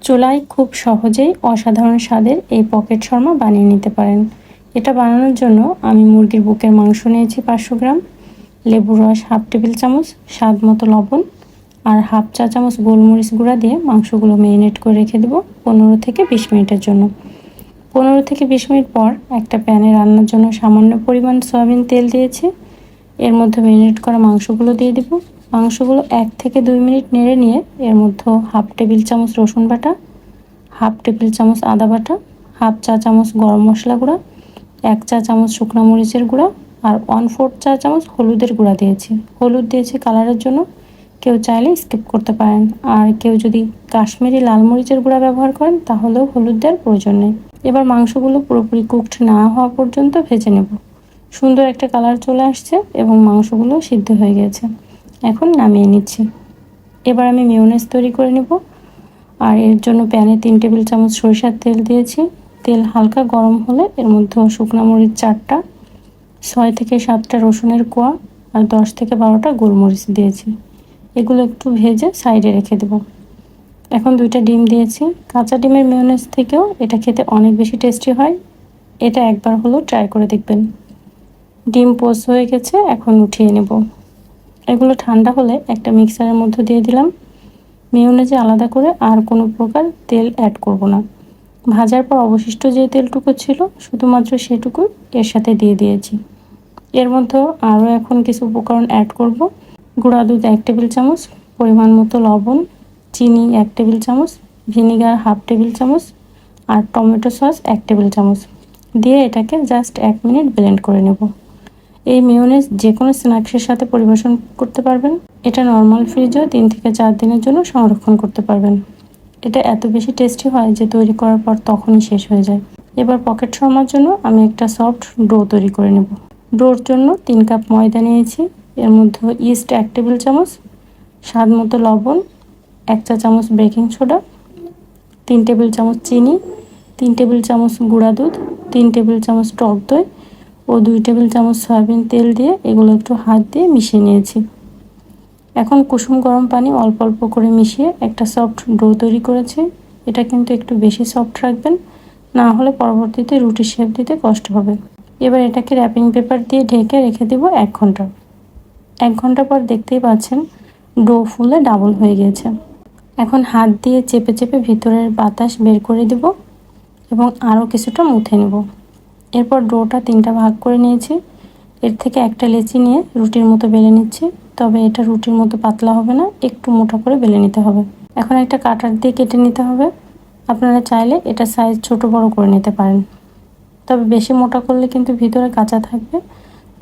চুলায় খুব সহজেই অসাধারণ স্বাদের এই পকেট শর্মা বানিয়ে নিতে পারেন। এটা বানানোর জন্য আমি মুরগির বুকের মাংস নিয়েছি 500 গ্রাম, লেবুর রস 1/2 টেবিল চামচ, স্বাদ মতো লবণ আর 1/2 চা চামচ গোলমরিচ গুঁড়া দিয়ে মাংসগুলো ম্যারিনেট করে রেখে দেবো 15 থেকে 20 মিনিটের জন্য। 15 থেকে 20 মিনিট পর একটা প্যানে রান্নার জন্য সামান্য পরিমাণ সয়াবিন তেল দিয়েছি। এর মধ্যে ম্যারিনেট করা মাংসগুলো দিয়ে দেবো। মাংসগুলো 1 থেকে 2 মিনিট নেড়ে নিয়ে এর মধ্যে 1/2 টেবিল চামচ রসুন বাটা, 1/2 টেবিল চামচ আদা বাটা, 1/2 চা চামচ গরম মশলা গুঁড়া, 1 চা চামচ শুকনো মরিচের গুঁড়া আর 1/4 চা চামচ হলুদের গুঁড়া দিয়েছি। হলুদ দিয়েছি কালারের জন্য, কেউ চাইলে স্কিপ করতে পারেন। আর কেউ যদি কাশ্মীরি লাল মরিচের গুঁড়া ব্যবহার করেন তাহলেও হলুদ দেওয়ার প্রয়োজন নেই। এবার মাংসগুলো পুরোপুরি কুকড না হওয়া পর্যন্ত ভেজে নেব। সুন্দর একটা কালার চলে আসছে এবং মাংসগুলো সিদ্ধ হয়ে গেছে। এখন নামিয়ে নিচ্ছি। এবার আমি মেয়োনেজ তৈরি করে নেব। আর এর জন্য প্যানে 3 টেবিল চামচ সরিষার তেল দিয়েছি। তেল হালকা গরম হলে এর মধ্যে শুকনো মরিচ 4টা, 6 থেকে 7টা রসুনের কোয়া আর 10 থেকে 12টা গোলমরিচ দিয়েছি। এগুলো একটু ভেজে সাইডে রেখে দেব। এখন 2টা ডিম দিয়েছি। কাঁচা ডিমের মেয়োনেজ থেকেও এটা খেতে অনেক বেশি টেস্টি হয়। এটা একবার হলেও ট্রাই করে দেখবেন। ডিম পোস্ট হয়ে গেছে, এখন উঠিয়ে নেব। এগুলো ঠান্ডা হলে একটা মিক্সারের মধ্যে দিয়ে দিলাম। মেয়োনেজে আলাদা করে আর কোনো প্রকার তেল অ্যাড করব না। ভাজার পর অবশিষ্ট যে তেলটুকু ছিল শুধুমাত্র সেটুকু এর সাথে দিয়ে দিয়েছি। এর মধ্যে আরও এখন কিছু উপকরণ অ্যাড করব। গুঁড়া দুধ 1 টেবিল চামচ, পরিমাণ মতো লবণ, চিনি 1 টেবিল চামচ, ভিনিগার 1/2 টেবিল চামচ আর টমেটো সস 1 টেবিল চামচ দিয়ে এটাকে জাস্ট 1 মিনিট ব্লেন্ড করে নেব। এই মেয়োনেজ যে কোনো স্ন্যাক্সের সাথে পরিবেশন করতে পারবেন। এটা নর্মাল ফ্রিজেও 3 থেকে 4 দিনের জন্য সংরক্ষণ করতে পারবেন। এটা এত বেশি টেস্টি হয় যে তৈরি করার পর তখনই শেষ হয়ে যায়। এবার পকেট শর্মার জন্য আমি একটা সফট ডো তৈরি করে নেব। ডোর জন্য 3 কাপ ময়দা নিয়েছি। এর মধ্যে ইস্ট 1 টেবিল চামচ, স্বাদ মতো লবণ, 1 চা চামচ বেকিং সোডা, 3 টেবিল চামচ চিনি, 3 টেবিল চামচ গুঁড়া দুধ, 3 টেবিল চামচ টক দই ও 2 টেবিল চামচ সয়াবিন তেল দিয়ে এগুলো একটু হাত দিয়ে মিশিয়ে নিয়েছি। এখন কুসুম গরম পানি অল্প অল্প করে মিশিয়ে একটা সফট ডো তৈরি করেছি। এটা কিন্তু একটু বেশি সফট রাখবেন, না হলে পরবর্তীতে রুটি শেপ দিতে কষ্ট হবে। এবার এটাকে র্যাপিং পেপার দিয়ে ঢেকে রেখে দেব 1 ঘন্টা। 1 ঘন্টা পর দেখতেই পাচ্ছেন ডো ফুলে ডাবল হয়ে গিয়েছে। এখন হাত দিয়ে চেপে চেপে ভিতরের বাতাস বের করে দেব এবং আরও কিছুটা মুথে নেব। এরপর ডোটা 3টা ভাগ করে নিয়েছি। এর থেকে একটা লেচি নিয়ে রুটির মতো বেলে নিচ্ছি। তবে এটা রুটির মতো পাতলা হবে না, একটু মোটা করে বেলে নিতে হবে। এখন একটা কাটার দিয়ে কেটে নিতে হবে। আপনারা চাইলে এটা সাইজ ছোট বড় করে নিতে পারেন, তবে বেশি মোটা করলে কিন্তু ভিতরে কাঁচা থাকবে।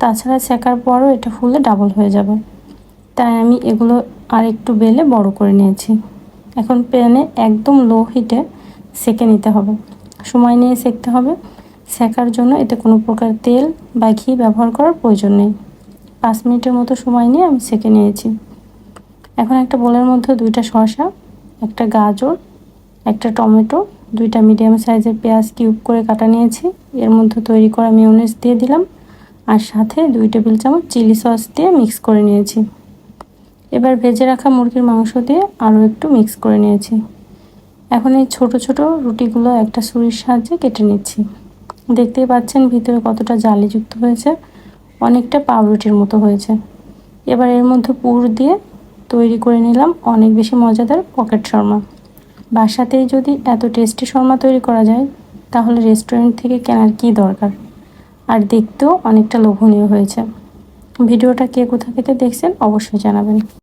তাছাড়া সেকার পরও এটা ফুলে ডাবল হয়ে যাবে। তাই আমি এগুলো আর একটু বেলে বড় করে নিয়েছি। এখন প্যানে একদম লো হিটে সেকে নিতে হবে। সময় নিয়ে সেকতে হবে। সেকার জন্য এতে কোনো প্রকার তেল বা ঘি ব্যবহার করার প্রয়োজন নেই। 5 মিনিটের মতো সময় নিয়ে আমি সেকে নিয়েছি। এখন একটা বোলের মধ্যে 2টা শসা, একটা গাজর, একটা টমেটো, 2টা মিডিয়াম সাইজের পেঁয়াজ কিউব করে কাটা নিয়েছি। এর মধ্যে তৈরি করা মেয়োনেজ দিয়ে দিলাম আর সাথে 2 টেবিল চামচ চিলি সস দিয়ে মিক্স করে নিয়েছি। এবার ভেজে রাখা মুরগির মাংস দিয়ে আরও একটু মিক্স করে নিয়েছি। এখন এই ছোট ছোট রুটিগুলো একটা ছুরির সাহায্যে কেটে নিচ্ছি। দেখতেই পাচ্ছেন ভিতরে কতটা জালিযুক্ত হয়েছে, অনেকটা পাউরুটির মতো হয়েছে। এবার এর মধ্যে পুর দিয়ে তৈরি করে নিলাম অনেক বেশি মজাদার পকেট শর্মা। বাসাতেই যদি এত টেস্টি শর্মা তৈরি করা যায় তাহলে রেস্টুরেন্ট থেকে কেনার কী দরকার। আর দেখতেও অনেকটা লোভনীয় হয়েছে। ভিডিওটা কে কোথা থেকে দেখছেন অবশ্যই জানাবেন।